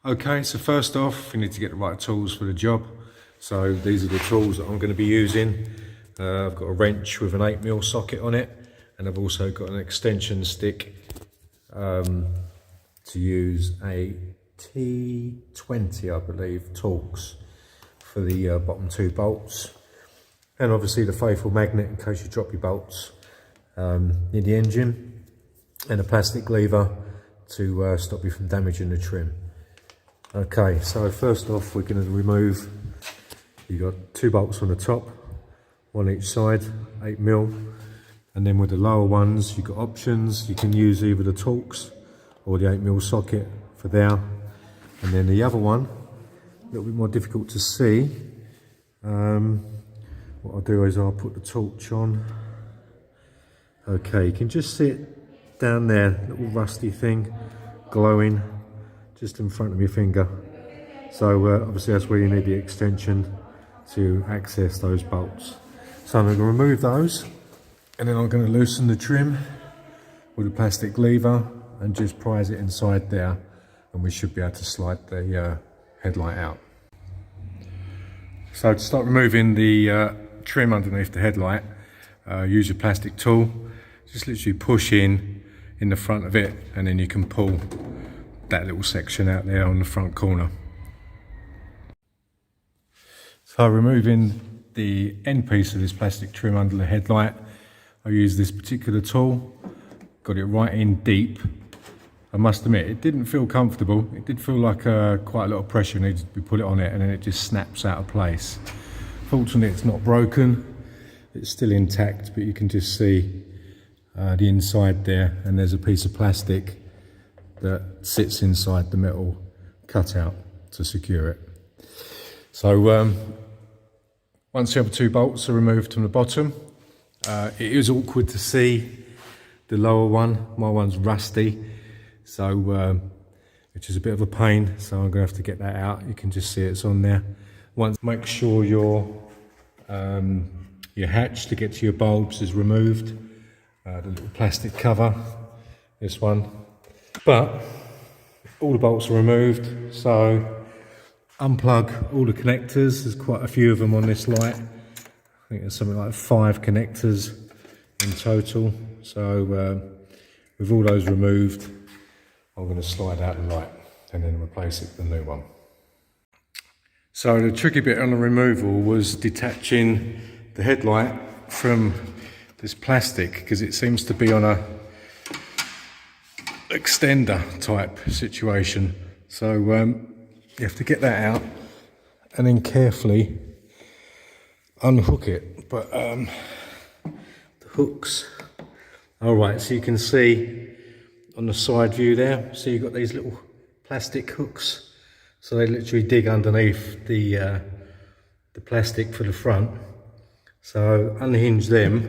Okay, so first off, you need to get the right tools for the job. So these are the tools that I'm going to be using. I've got a wrench with an 8mm socket on it, and I've also got an extension stick to use a T20, I believe, Torx for the bottom 2 bolts. And obviously the faithful magnet in case you drop your bolts in the engine, and a plastic lever to stop you from damaging the trim. Okay, so first off we're going to remove, you've got 2 bolts on the top, one each side, 8mm, and then with the lower ones you've got options. You can use either the Torx or the 8mm socket for there, and then the other one, a little bit more difficult to see. What I'll do is I'll put the torch on. Okay, you can just see it down there, little rusty thing glowing just in front of your finger. So obviously that's where you need the extension to access those bolts. So I'm going to remove those, and then I'm going to loosen the trim with a plastic lever and just prise it inside there, and we should be able to slide the headlight out. So to start removing the trim underneath the headlight, use your plastic tool. Just literally push in the front of it, and then you can pull that little section out there on the front corner. So removing the end piece of this plastic trim under the headlight, I use this particular tool, got it right in deep. I must admit, it didn't feel comfortable. It did feel like quite a lot of pressure needed to be put on it, and then it just snaps out of place. Fortunately it's not broken, it's still intact, but you can just see the inside there, and there's a piece of plastic that sits inside the metal cutout to secure it. So once the other 2 bolts are removed from the bottom, it is awkward to see the lower one. My one's rusty, so which is a bit of a pain, so I'm going to have to get that out. You can just see it's on there. Once, make sure your hatch to get to your bulbs is removed, the little plastic cover, this one. But all the bolts are removed, so unplug all the connectors. There's quite a few of them on this light. I think there's something like 5 connectors in total. So with all those removed, I'm going to slide out the light and then replace it with a new one. So the tricky bit on the removal was detaching the headlight from this plastic, because it seems to be on a extender type situation. So you have to get that out and then carefully unhook it. But the hooks, all right, so you can see on the side view there, so you've got these little plastic hooks, so they literally dig underneath the plastic for the front. So unhinge them,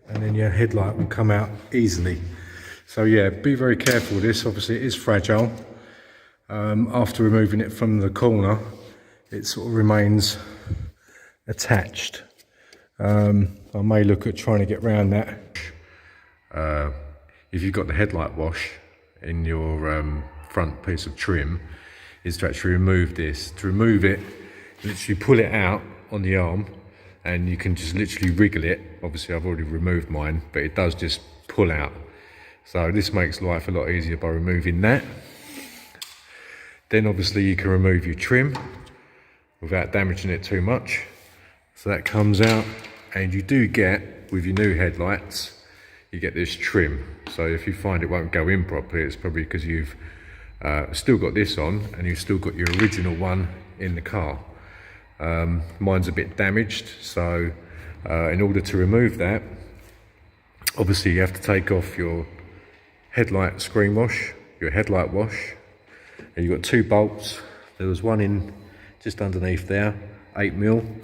and then your headlight will come out easily. So yeah, be very careful with this. Obviously it is fragile. After removing it from the corner, it sort of remains attached. I may look at trying to get around that. If you've got the headlight wash in your front piece of trim, is to actually remove this. To remove it, literally pull it out on the arm, and you can just literally wriggle it. Obviously I've already removed mine, but it does just pull out. So this makes life a lot easier by removing that. Then obviously you can remove your trim without damaging it too much. So that comes out, and you do get, with your new headlights, you get this trim. So if you find it won't go in properly, it's probably because you've still got this on and you've still got your original one in the car. Mine's a bit damaged, so in order to remove that, obviously you have to take off your headlight screen wash, your headlight wash, and you've got 2 bolts. There was one in just underneath there, 8mm,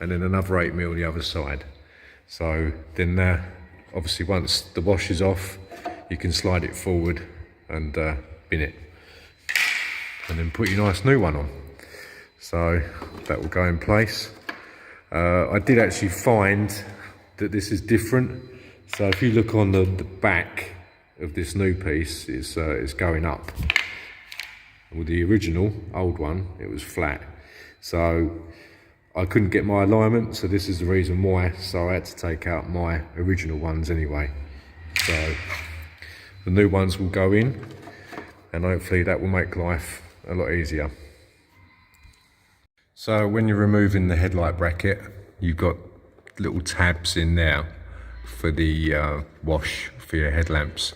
and then another 8mm the other side. So then obviously once the wash is off, you can slide it forward and bin it, and then put your nice new one on. So that will go in place. I did actually find that this is different. So if you look on the back of this new piece, it's going up. With the original old one, it was flat, so I couldn't get my alignment, so this is the reason why. So I had to take out my original ones anyway. So the new ones will go in, and hopefully that will make life a lot easier. So when you're removing the headlight bracket, you've got little tabs in there for the wash for your headlamps.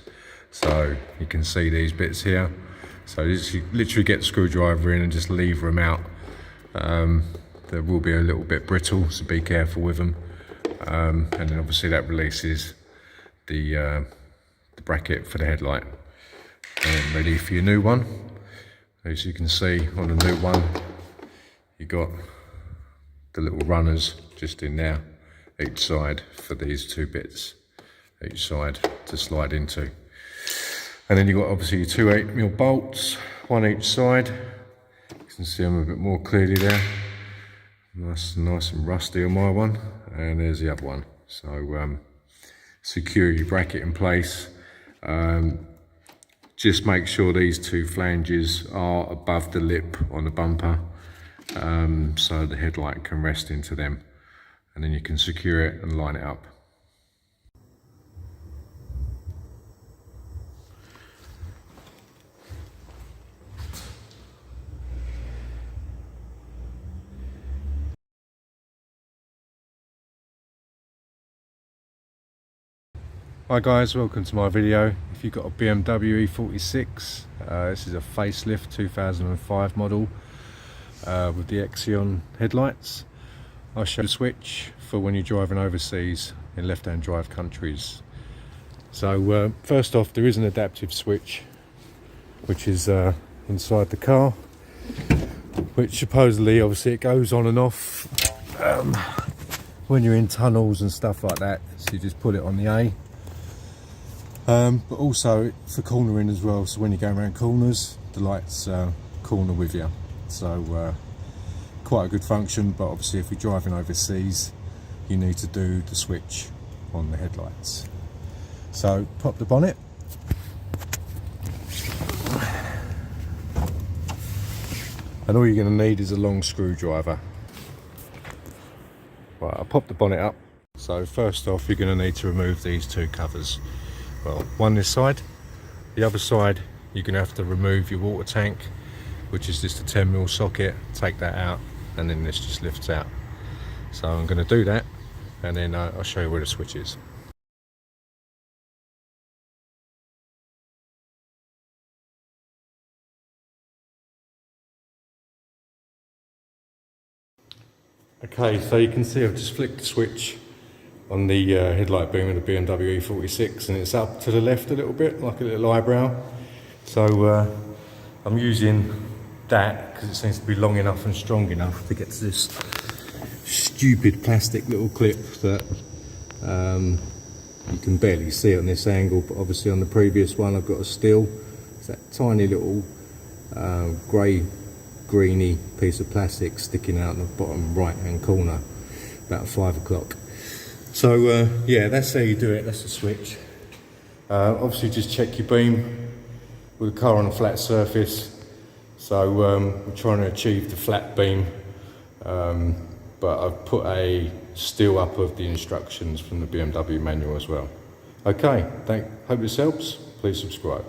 So you can see these bits here. So you literally get the screwdriver in and just lever them out. They will be a little bit brittle, so be careful with them. And then obviously that releases the bracket for the headlight. And ready for your new one. As you can see on the new one, you got the little runners just in there, each side for these two bits, each side to slide into. And then you've got obviously your two 8mm bolts, one each side. You can see them a bit more clearly there. Nice and rusty on my one. And there's the other one. So secure your bracket in place. Just make sure these two flanges are above the lip on the bumper, so the headlight can rest into them. And then you can secure it and line it up. Hi guys, welcome to my video. If you've got a BMW E46, this is a facelift 2005 model with the Xeon headlights. I'll show you the switch for when you're driving overseas in left-hand drive countries. So first off, there is an adaptive switch which is inside the car, which supposedly, obviously, it goes on and off when you're in tunnels and stuff like that. So you just put it on the A. But also for cornering as well, so when you're going around corners, the lights corner with you. So quite a good function, but obviously if you're driving overseas, you need to do the switch on the headlights. So pop the bonnet. And all you're going to need is a long screwdriver. Right, I'll pop the bonnet up. So first off, you're going to need to remove these two covers. Well, one this side, the other side you're going to have to remove your water tank, which is just a 10mm socket. Take that out and then this just lifts out. So I'm going to do that and then I'll show you where the switch is. Okay, so you can see I've just flicked the switch on the headlight beam of the BMW E46, and it's up to the left a little bit, like a little eyebrow. So I'm using that because it seems to be long enough and strong enough to get to this stupid plastic little clip that you can barely see it on this angle, but obviously on the previous one I've got a still. It's that tiny little greeny piece of plastic sticking out in the bottom right hand corner, about 5 o'clock. So yeah, that's how you do it. That's the switch. Obviously just check your beam with the car on a flat surface. So we're trying to achieve the flat beam, but I've put a still up of the instructions from the BMW manual as well. Okay, hope this helps. Please subscribe.